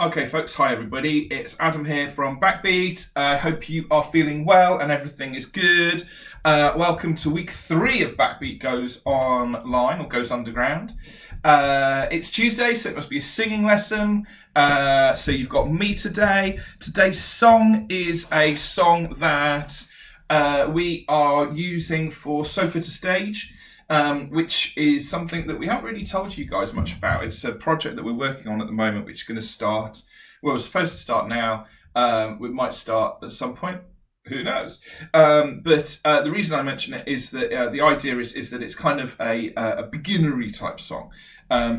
Okay, folks, hi everybody. It's Adam here from BackBeat. I hope you are feeling well and everything is good. Welcome to week 3 of BackBeat Goes Online or Goes Underground. It's Tuesday, so it must be a singing lesson. So you've got me today. Today's song is a song that we are using for Sofa to Stage. Which is something that we haven't really told you guys much about. It's a project that we're working on at the moment, which is going to start, well, we're supposed to start now. We might start at some point, who knows? But the reason I mention it is that the idea is that it's kind of a beginnery type song.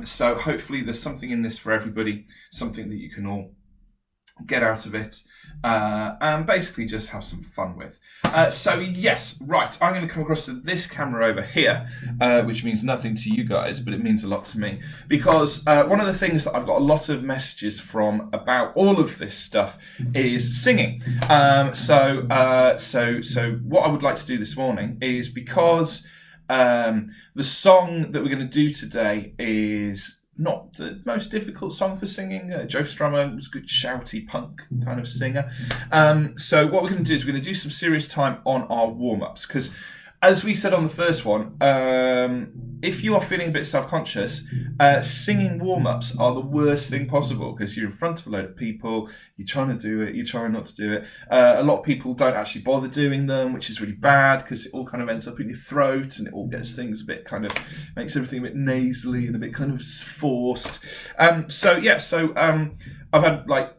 So hopefully there's something in this for everybody, something that you can all get out of it and basically just have some fun with. So yes, right, I'm going to come across to this camera over here, which means nothing to you guys, but it means a lot to me, because one of the things that I've got a lot of messages from about all of this stuff is singing. So what I would like to do this morning is, because the song that we're going to do today is not the most difficult song for singing. Joe Strummer was a good shouty punk kind of singer. So what we're going to do is we're going to do some serious time on our warm-ups, because as we said on the first one, if you are feeling a bit self-conscious, singing warm-ups are the worst thing possible, because you're in front of a load of people, you're trying to do it, you're trying not to do it. A lot of people don't actually bother doing them, which is really bad, because it all kind of ends up in your throat and it all gets things a bit kind of, makes everything a bit nasally and a bit kind of forced. So I've had like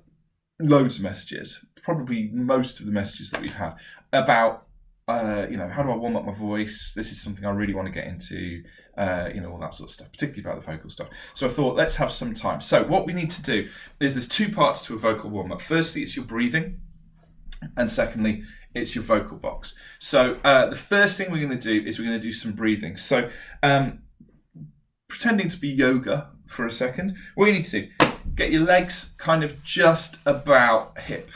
loads of messages, probably most of the messages that we've had about how do I warm up my voice? This is something I really want to get into, all that sort of stuff, particularly about the vocal stuff. So I thought, let's have some time. So what we need to do is, there's 2 parts to a vocal warm-up. Firstly, it's your breathing, and secondly, it's your vocal box. So the first thing we're going to do is we're going to do some breathing. So pretending to be yoga for a second, what you need to do, get your legs kind of just about hip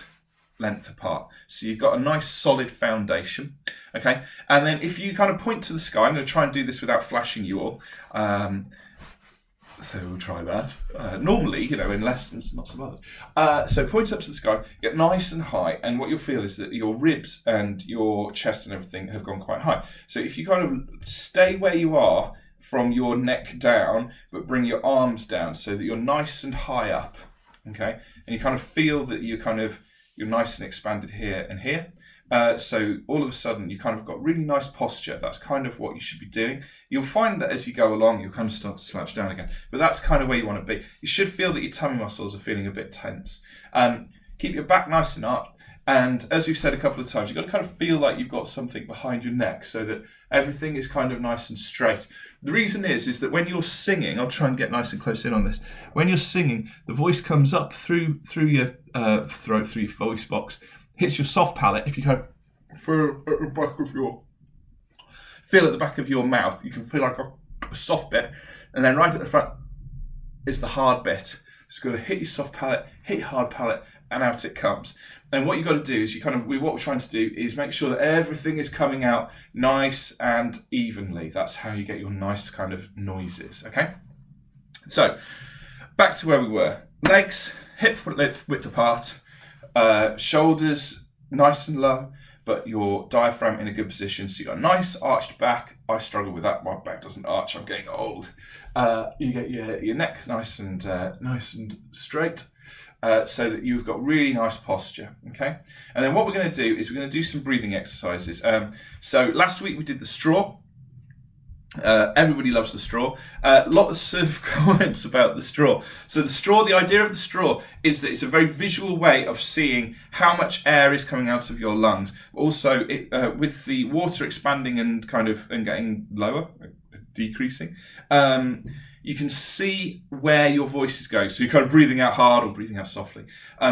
length apart, so you've got a nice solid foundation. Okay, and then if you kind of point to the sky, I'm going to try and do this without flashing you all, so we'll try that. Normally, in lessons, not some others. So point up to the sky, get nice and high, and what you'll feel is that your ribs and your chest and everything have gone quite high. So if you kind of stay where you are from your neck down, but bring your arms down so that you're nice and high up, okay, and you kind of feel that you're nice and expanded here and here. So all of a sudden you kind of got really nice posture. That's kind of what you should be doing. You'll find that as you go along, you'll kind of start to slouch down again. But that's kind of where you want to be. You should feel that your tummy muscles are feeling a bit tense. Keep your back nice and arched. And as we've said a couple of times, you've got to kind of feel like you've got something behind your neck so that everything is kind of nice and straight. The reason is that when you're singing, I'll try and get nice and close in on this. When you're singing, the voice comes up through your throat, through your voice box, hits your soft palate. If you kind of feel at the back of your mouth, you can feel like a soft bit, and then right at the front is the hard bit. It's going to hit your soft palate, hit your hard palate, and out it comes. And what you've got to do is what we're trying to do is make sure that everything is coming out nice and evenly. That's how you get your nice kind of noises, okay? So, back to where we were. Legs, hip width apart, shoulders nice and low, but your diaphragm in a good position. So you've got a nice arched back. I struggle with that. My back doesn't arch. I'm getting old. You get your neck nice and straight, so that you've got really nice posture. Okay. And then what we're going to do is we're going to do some breathing exercises. So last week we did the straw. Everybody loves the straw. Lots of comments about the straw. So the straw, the idea of the straw is that it's a very visual way of seeing how much air is coming out of your lungs. Also, with the water expanding and getting lower, decreasing, you can see where your voice is going. So you're kind of breathing out hard or breathing out softly.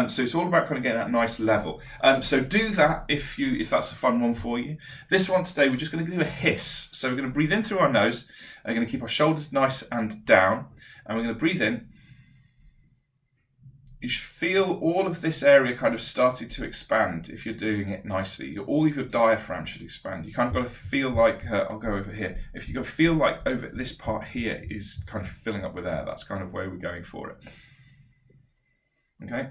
So it's all about kind of getting that nice level. So do that if that's a fun one for you. This one today, we're just going to do a hiss. So we're going to breathe in through our nose. We're going to keep our shoulders nice and down. And we're going to breathe in. You should feel all of this area kind of starting to expand if you're doing it nicely. All of your diaphragm should expand. You kind of got to feel like, I'll go over here. If you go feel like over this part here is kind of filling up with air, that's kind of where we're going for it. Okay,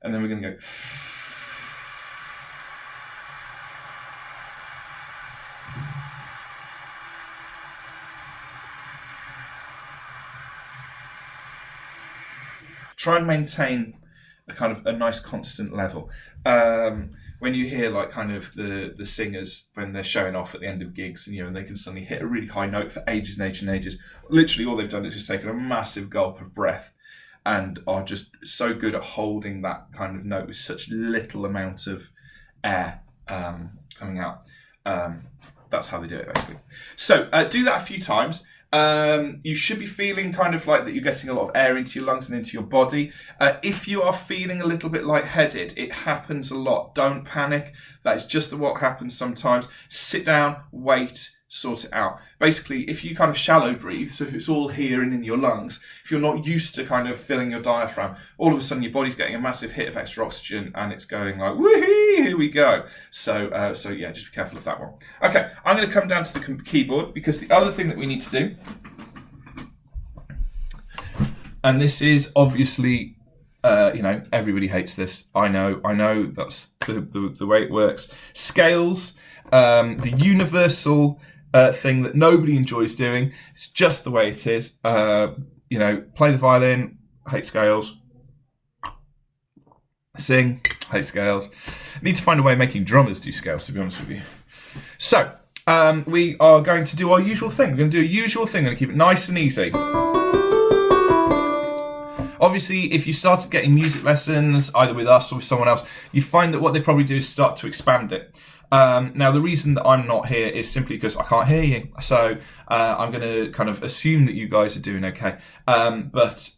and then we're going to go. Try and maintain a kind of a nice constant level. When you hear like kind of the singers when they're showing off at the end of gigs, and and they can suddenly hit a really high note for ages and ages and ages. Literally, all they've done is just taken a massive gulp of breath, and are just so good at holding that kind of note with such little amount of air coming out. That's how they do it, basically. So do that a few times. You should be feeling kind of like that you're getting a lot of air into your lungs and into your body. If you are feeling a little bit lightheaded, it happens a lot. Don't panic. That is just what happens sometimes. Sit down, wait, sort it out. Basically, if you kind of shallow breathe, so if it's all here and in your lungs, if you're not used to kind of filling your diaphragm, all of a sudden your body's getting a massive hit of extra oxygen and it's going like, woohoo, here we go. So yeah, just be careful of that one. Okay, I'm going to come down to the keyboard because the other thing that we need to do, and this is obviously, everybody hates this. I know that's the way it works. Scales, the universal thing that nobody enjoys doing. It's just the way it is. Play the violin, hate scales. Sing, hate scales. Need to find a way of making drummers do scales, to be honest with you. So, we are going to do our usual thing. We're going to do a usual thing. We're going to keep it nice and easy. Obviously, if you started getting music lessons, either with us or with someone else, you find that what they probably do is start to expand it. Now, the reason that I'm not here is simply because I can't hear you. So I'm going to kind of assume that you guys are doing okay. So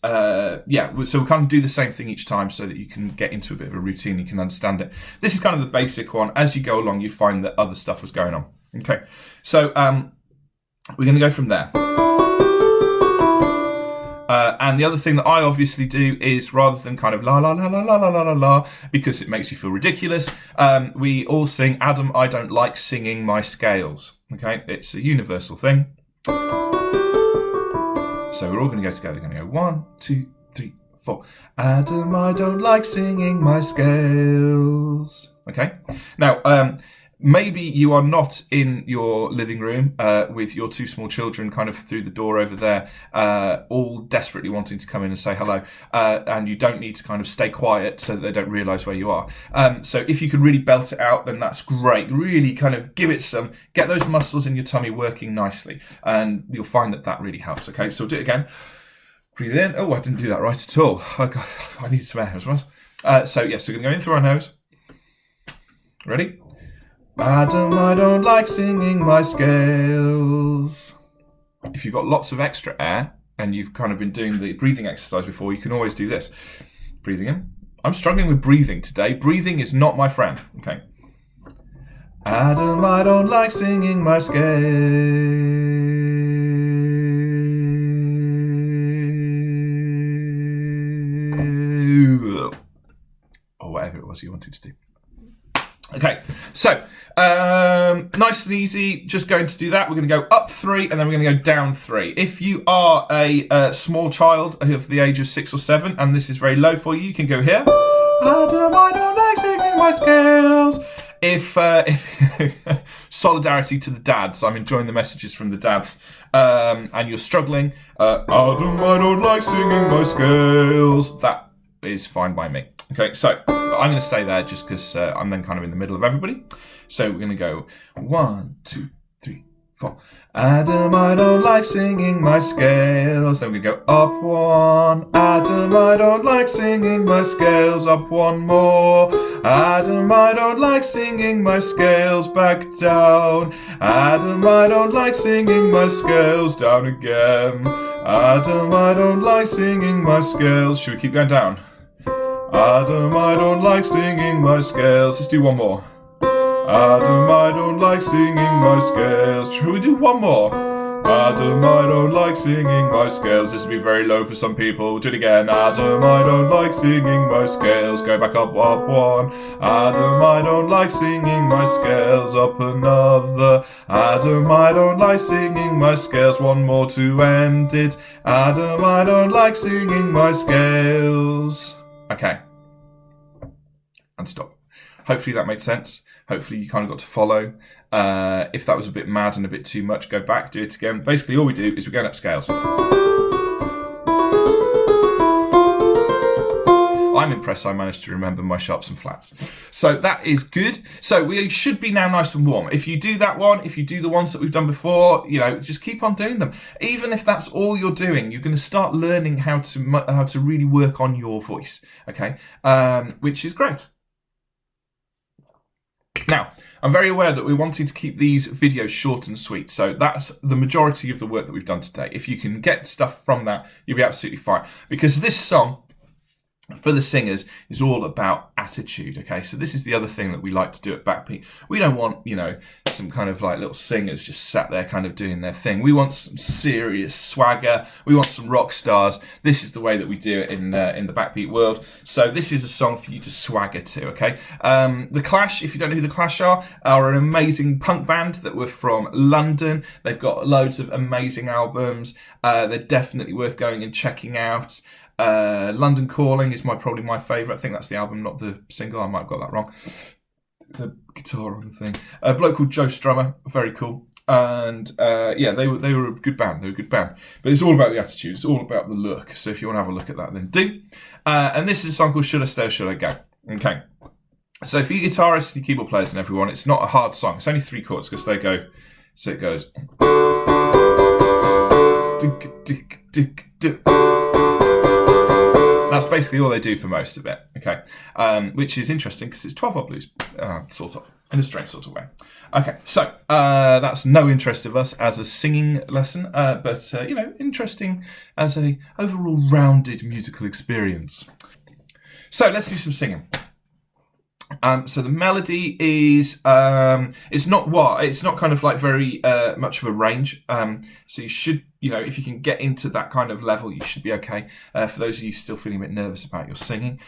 we'll kind of do the same thing each time so that you can get into a bit of a routine, you can understand it. This is kind of the basic one. As you go along, you find that other stuff was going on. Okay, so we're going to go from there. And the other thing that I obviously do is, rather than kind of la la la la la la la la la, because it makes you feel ridiculous, we all sing Adam, I don't like singing my scales. Okay, it's a universal thing. So we're all going to go together. We're going to go 1, 2, 3, 4. Adam, I don't like singing my scales. Okay, now maybe you are not in your living room with your two small children kind of through the door over there, all desperately wanting to come in and say hello, and you don't need to kind of stay quiet so that they don't realise where you are. So if you could really belt it out, then that's great. Really kind of give it some, get those muscles in your tummy working nicely, and you'll find that really helps. Okay, so we'll do it again. Breathe in. Oh, I didn't do that right at all. Oh, God, I needed some air. So we're going to go in through our nose. Ready? Adam, I don't like singing my scales. If you've got lots of extra air and you've kind of been doing the breathing exercise before, you can always do this. Breathing in. I'm struggling with breathing today. Breathing is not my friend. Okay. Adam, I don't like singing my scales. Or whatever it was you wanted to do. Okay, so nice and easy, just going to do that. We're going to go up 3 and then we're going to go down 3. If you are a small child of the age of 6 or 7 and this is very low for you, you can go here. Adam, I don't like singing my scales. If solidarity to the dads, I'm enjoying the messages from the dads, and you're struggling, Adam, I don't like singing my scales, that is fine by me. Okay, so I'm going to stay there just because I'm then kind of in the middle of everybody. So we're going to go 1, 2, 3, 4. Adam, I don't like singing my scales. Then we go up 1. Adam, I don't like singing my scales. Up 1 more. Adam, I don't like singing my scales. Back down. Adam, I don't like singing my scales. Down again. Adam, I don't like singing my scales. Should we keep going down? Adam, I don't like singing my scales. Let's do 1 more. Adam, I don't like singing my scales. Should we do 1 more? Adam, I don't like singing my scales. This will be very low for some people. We'll do it again. Adam, I don't like singing my scales. Go back up 1. Adam, I don't like singing my scales. Up another. Adam, I don't like singing my scales. 1 more to end it. Adam, I don't like singing my scales. Okay, and stop. Hopefully that made sense. Hopefully you kind of got to follow. If that was a bit mad and a bit too much, go back, do it again. Basically, all we do is we're going up scales. I'm impressed I managed to remember my sharps and flats. So that is good. So we should be now nice and warm. If you do that one, if you do the ones that we've done before, just keep on doing them. Even if that's all you're doing, you're going to start learning how to really work on your voice, okay? Which is great. Now, I'm very aware that we wanted to keep these videos short and sweet, so that's the majority of the work that we've done today. If you can get stuff from that, you'll be absolutely fine. Because this song, for the singers, is all about attitude, okay? So this is the other thing that we like to do at BackBeat. We don't want, some kind of like little singers just sat there kind of doing their thing. We want some serious swagger. We want some rock stars. This is the way that we do it in the BackBeat world. So this is a song for you to swagger to, okay? The Clash, if you don't know who The Clash are an amazing punk band that were from London. They've got loads of amazing albums. They're definitely worth going and checking out. London Calling is probably my favourite. I think that's the album, not the single. I might have got that wrong. The guitar on the thing. A bloke called Joe Strummer, very cool. And they were a good band. They were a good band. But it's all about the attitude. It's all about the look. So if you want to have a look at that, then do. And this is a song called Should I Stay or Should I Go? Okay. So for you guitarists and your keyboard players and everyone, it's not a hard song. It's only 3 chords because they go. So it goes. That's basically all they do for most of it, okay? Which is interesting because it's 12-bar blues, sort of, in a strange sort of way. Okay, so that's no interest of us as a singing lesson, but, interesting as a overall rounded musical experience. So let's do some singing. So the melody is it's not kind of like very much of a range. So you should, if you can get into that kind of level, you should be okay. For those of you still feeling a bit nervous about your singing,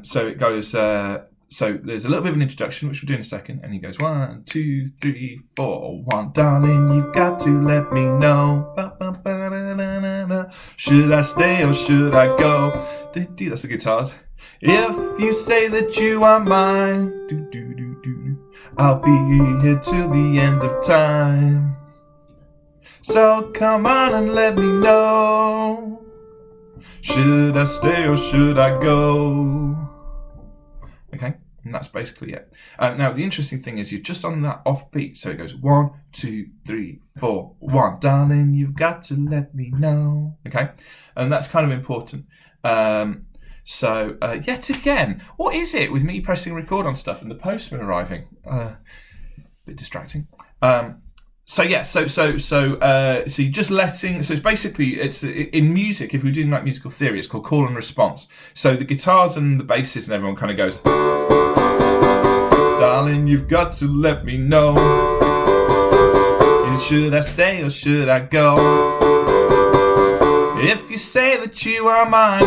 so it goes. So there's a little bit of an introduction, which we'll do in a second, and he goes 1, 2, 3, 4. 1, darling, you've got to let me know. Should I stay or should I go? That's the guitars. If you say that you are mine, I'll be here till the end of time. So come on and let me know. Should I stay or should I go? Okay, and that's basically it. Now, the interesting thing is you're just on that off beat. So it goes 1, 2, 3, 4. 1, darling, you've got to let me know. Okay, and that's kind of important. So, yet again, what is it with me pressing record on stuff and the postman arriving? Bit distracting. So you're just letting. So it's in music. If we're doing like musical theory, it's called call and response. So the guitars and the basses and everyone kind of goes, "Darling, you've got to let me know. Should I stay or should I go? If you say that you are mine,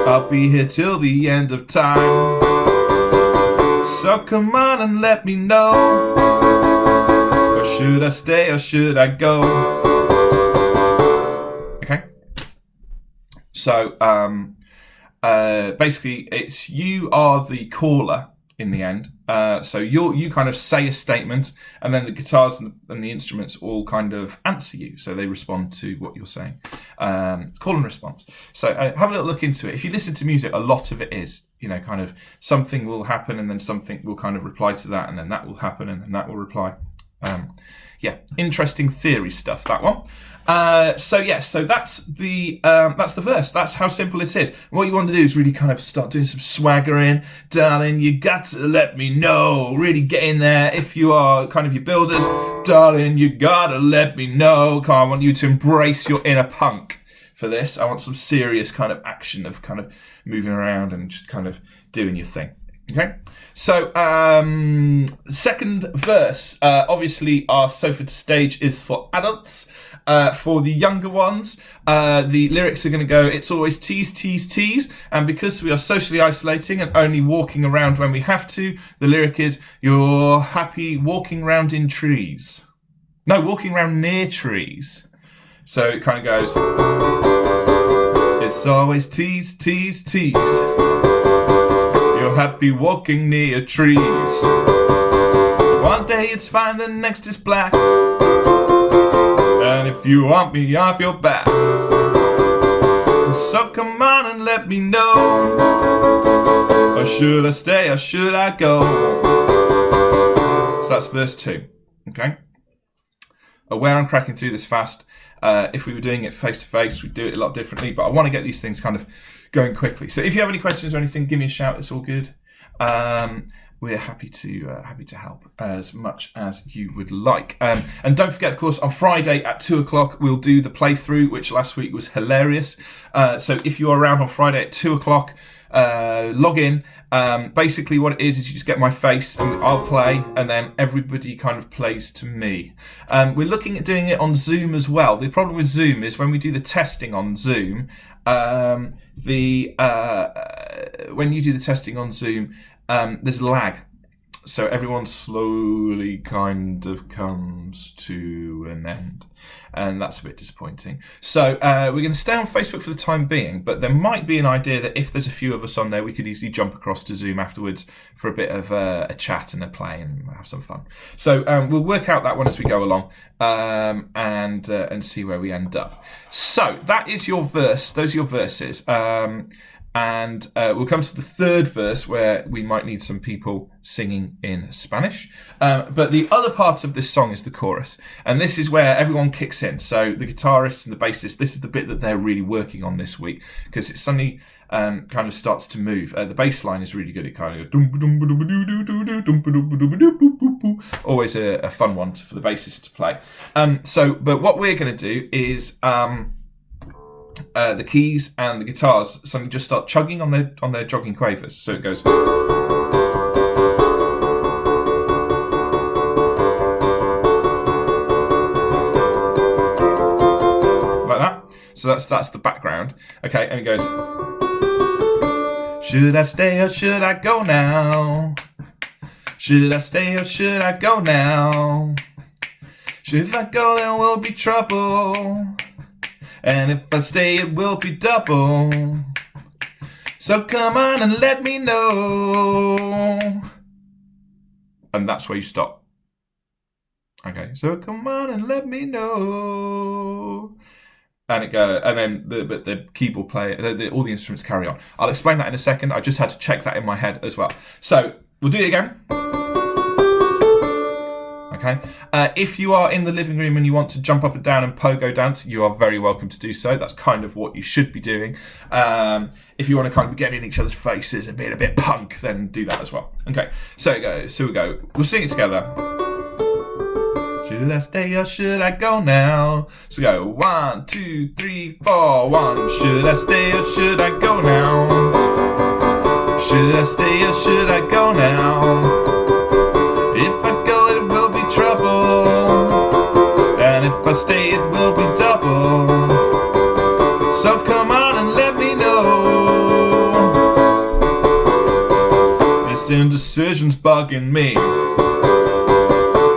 I'll be here till the end of time. So come on and let me know. Or should I stay or should I go?" Okay. So basically, it's you are the caller in the end. So you kind of say a statement, and then the guitars and the instruments all kind of answer you. So they respond to what you're saying. Call and response. So have a little look into it. If you listen to music, a lot of it is, kind of something will happen, and then something will kind of reply to that, and then that will happen, and then that will reply. Interesting theory stuff, that one. So that's the verse. That's how simple it is. What you want to do is really kind of start doing some swaggering. Darling, you got to let me know. Really get in there. If you are kind of your builders, darling, you gotta let me know. I want you to embrace your inner punk for this. I want some serious kind of action of kind of moving around and just kind of doing your thing. Okay, so second verse, obviously our sofa to stage is for adults. For the younger ones, the lyrics are going to go, it's always tease, tease, tease, and because we are socially isolating and only walking around when we have to, the lyric is, you're happy walking around in trees. No, walking around near trees. So it kind of goes, it's always tease, tease, tease. happy walking near trees. One day it's fine, the next is black. And if you want me off your back, so come on and let me know. Or should I stay or should I go? So that's verse 2. Okay. Aware I'm cracking through this fast. If we were doing it face to face, we'd do it a lot differently. But I want to get these things kind of going quickly. So if you have any questions or anything, give me a shout. It's all good. We're happy to help as much as you would like. And don't forget, of course, on Friday at 2:00 we'll do the playthrough, which last week was hilarious. So if you are around on Friday at 2:00, log in. Basically what it is you just get my face and I'll play, and then everybody kind of plays to me. We're looking at doing it on Zoom as well. The problem with Zoom is when we do the testing on Zoom, when you do the testing on Zoom, there's lag. So everyone slowly kind of comes to an end. And that's a bit disappointing. So we're going to stay on Facebook for the time being, but there might be an idea that if there's a few of us on there, we could easily jump across to Zoom afterwards for a bit of a chat and a play and have some fun. So we'll work out that one as we go along and see where we end up. So that is your verse. Those are your verses. And we'll come to the third verse where we might need some people singing in Spanish. But the other part of this song is the chorus. And this is where everyone kicks in. So the guitarists and the bassists, this is the bit that they're really working on this week, because it suddenly kind of starts to move. The bass line is really good. It kind of goes... Always a fun one for the bassist to play. But what we're going to do is... the keys and the guitars suddenly just start chugging on their jogging quavers. So it goes like that. So that's the background. Okay, and it goes, should I stay or should I go now? Should I stay or should I go now? If I go, there will be trouble. And if I stay, it will be double. So come on and let me know. And that's where you stop. Okay, so come on and let me know. And it goes, and then the keyboard player, all the instruments carry on. I'll explain that in a second. I just had to check that in my head as well. So we'll do it again. Okay. If you are in the living room and you want to jump up and down and pogo dance, you are very welcome to do so. That's kind of what you should be doing. If you want to kind of get in each other's faces and be a bit punk, then do that as well. Okay. So it goes. So we go. We'll sing it together. Should I stay or should I go now? So go 1, 2, 3, 4. 1. Should I stay or should I go now? Should I stay or should I go now? If I go, it will be trouble, and if I stay, it will be double. So come on and let me know. This indecision's bugging me.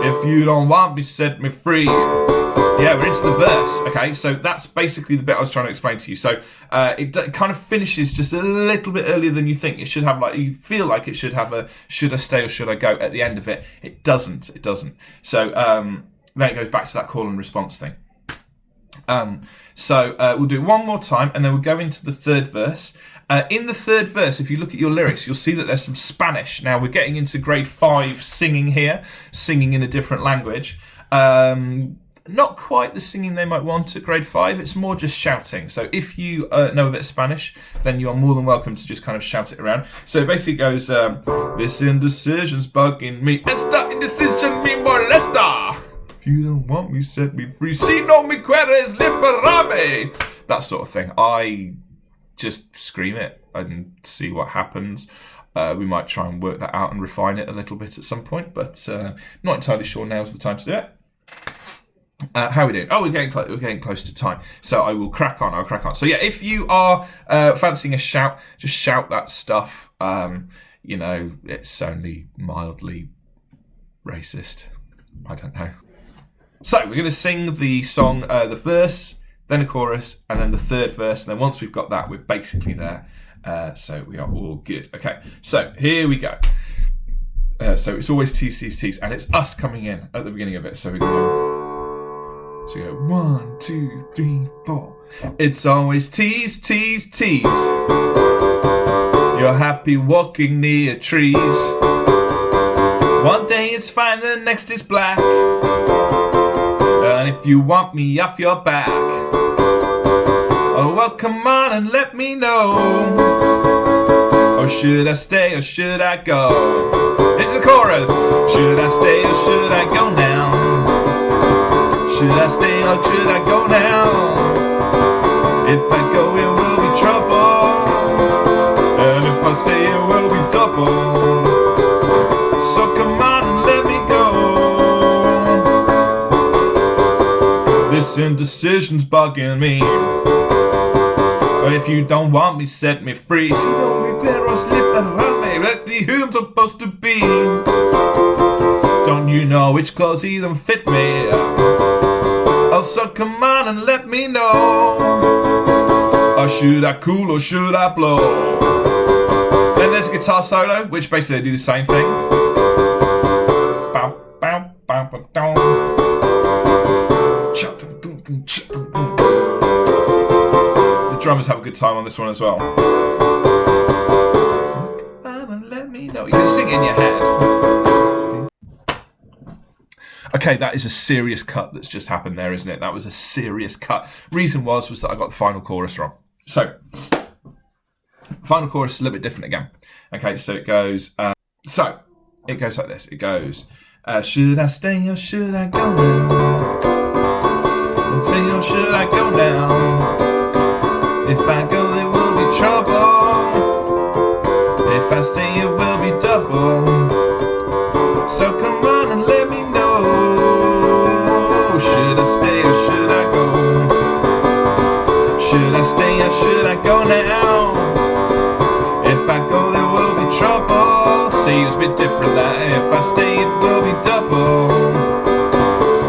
If you don't want me, set me free. Yeah, we're into the verse. Okay, so that's basically the bit I was trying to explain to you. So it kind of finishes just a little bit earlier than you think. It should have, like, you feel like it should have a should I stay or should I go at the end of it. It doesn't. So then it goes back to that call and response thing. So we'll do it one more time and then we'll go into the third verse. In the third verse, if you look at your lyrics, you'll see that there's some Spanish. Now, we're getting into grade 5 singing here, singing in a different language. Not quite the singing they might want at grade 5. It's more just shouting. So if you know a bit of Spanish, then you are more than welcome to just kind of shout it around. So it basically goes, this indecision's bugging me. Esta indecision me molesta. If you don't want me, set me free. Si no me quieres, liberame. That sort of thing. I just scream it and see what happens. We might try and work that out and refine it a little bit at some point, but not entirely sure now's the time to do it. How are we doing? Oh, we're getting close to time. So I'll crack on. So yeah, if you are fancying a shout, just shout that stuff. You know, it's only mildly racist. I don't know. So we're going to sing the song, the verse, then a chorus, and then the third verse. And then once we've got that, we're basically there. So we are all good. Okay, so here we go. So it's always tease, tease, tease, and it's us coming in at the beginning of it. So we go. So we go 1, 2, 3, 4. It's always tease, tease, tease. You're happy walking near trees. One day it's fine, the next is black. And if you want me off your back, oh well, come on and let me know. Or should I stay or should I go? It's the chorus. Should I stay or should I go now? Should I stay or should I go now? If I go, it will be trouble. And if I stay, it will be double. So come on and let me go. This indecision's bugging me. If you don't want me, set me free. So don't be better or slip around me like the who I'm supposed to be. Don't you know which clothes even fit me? Oh, so come on and let me know. Or should I cool or should I blow? Then there's a guitar solo, which basically they do the same thing. Bow, bow, bow, bow, down. The drummers have a good time on this one as well. Come on and let me know. You can sing it in your head. Okay, that is a serious cut that's just happened there, isn't it? That was a serious cut. Reason was that I got the final chorus wrong. So, final chorus is a little bit different again. Okay, so it goes. It goes like this. It goes. Should I stay or should I go now? Stay or should I go now? If I go, there will be trouble. If I stay, it will be double. So come on and let me know. Should I stay or should I go? Should I stay or should I go now? If I go, there will be trouble. See, it's a bit different that if I stay, it will be double.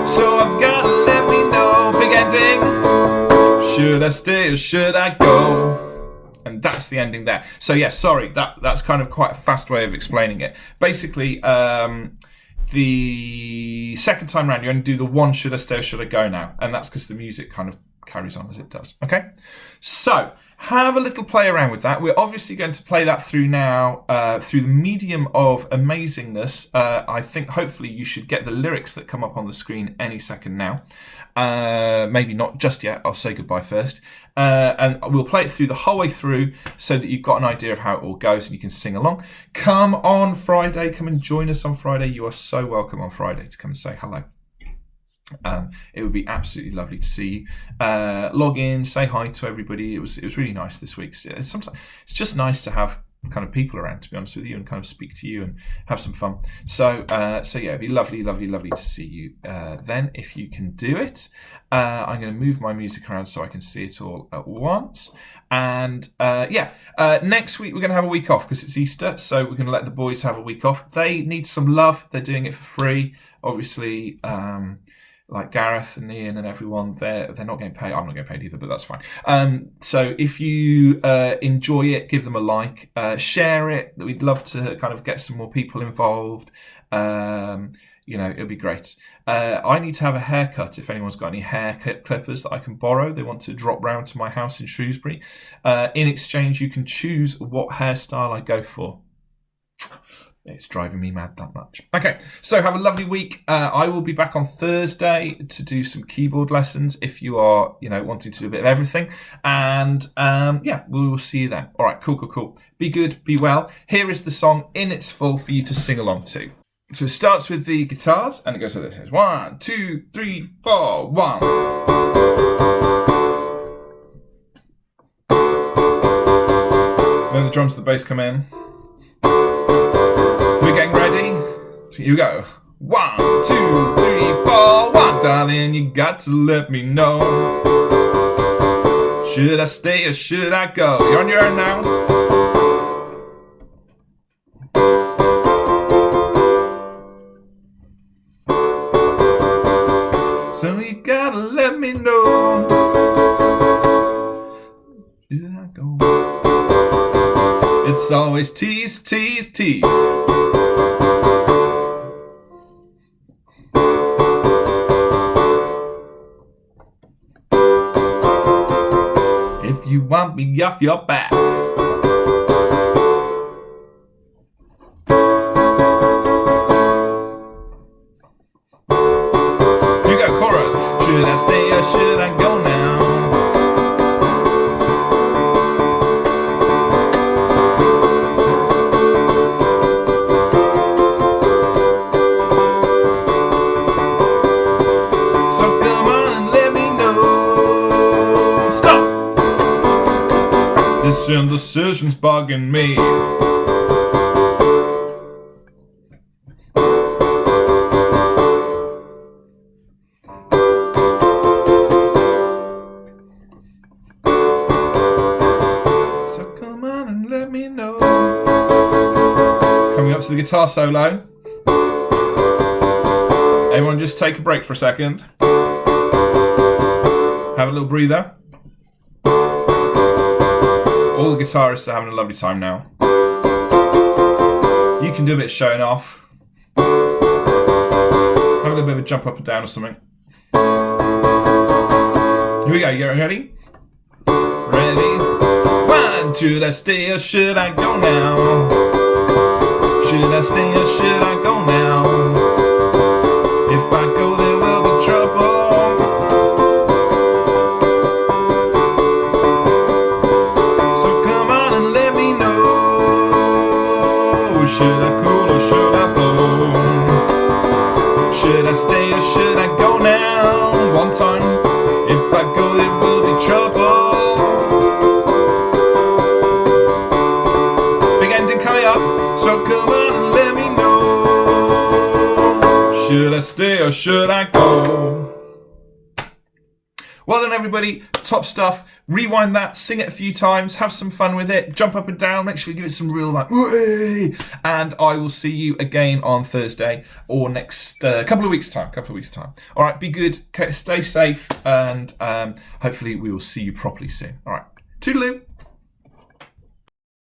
So I've got to let me know. Big ending. Should I stay or should I go? And that's the ending there. So yeah, sorry, that's kind of quite a fast way of explaining it. Basically, the second time round, you only do the one should I stay or should I go now? And that's because the music kind of carries on as it does. Okay? So, have a little play around with that. We're obviously going to play that through now, through the medium of amazingness. I think hopefully you should get the lyrics that come up on the screen any second now. Maybe not just yet. I'll say goodbye first. And we'll play it through the whole way through so that you've got an idea of how it all goes and you can sing along. Come on Friday. Come and join us on Friday. You are so welcome on Friday to come and say hello. It would be absolutely lovely to see you. Log in, say hi to everybody. It was really nice this week. Sometimes it's just nice to have kind of people around, to be honest with you, and kind of speak to you and have some fun. So yeah, it'd be lovely to see you then if you can do it. I'm going to move my music around so I can see it all at once. And next week we're going to have a week off because it's Easter, so we're going to let the boys have a week off. They need some love. They're doing it for free, obviously. Like Gareth and Ian and everyone, they're not getting paid. I'm not getting paid either, but that's fine. So if you enjoy it, give them a like, share it. We'd love to kind of get some more people involved. It'd be great. I need to have a haircut. If anyone's got any hair clippers that I can borrow, they want to drop round to my house in Shrewsbury. In exchange, you can choose what hairstyle I go for. It's driving me mad that much. Okay, so have a lovely week. I will be back on Thursday to do some keyboard lessons if you are, wanting to do a bit of everything. And we will see you then. All right, cool. Be good, be well. Here is the song in its full for you to sing along to. So it starts with the guitars and it goes like this. It's 1, 2, 3, 4, 1. Then the drums and the bass come in. We're getting ready. Here we go. 1, 2, 3, 4, 1. Darling, you got to let me know. Should I stay or should I go? You're on your own now. So you gotta let me know. It's always tease, tease, tease. If you want me off your back. Here we go, chorus. Should I stay or should I go now? So come on and let me know. Stop! This indecision's bugging me. So come on and let me know. Coming up to the guitar solo. Everyone just take a break for a second. Have a little breather. All the guitarists are having a lovely time now. You can do a bit of showing off. Have a little bit of a jump up and down or something. Here we go, you getting ready? Ready? One, should I stay or should I go now? Should I stay or should I go now? If I go there will be trouble. Should I cool or should I blow? Should I stay or should I go now? One time, if I go there will be trouble. Big ending coming up, so come on and let me know. Should I stay or should I go? Well done everybody, top stuff. Rewind that, sing it a few times, have some fun with it, jump up and down, make sure you give it some real like, whee! And I will see you again on Thursday or next couple of weeks time. All right, be good, stay safe, and hopefully we will see you properly soon. All right, toodaloo.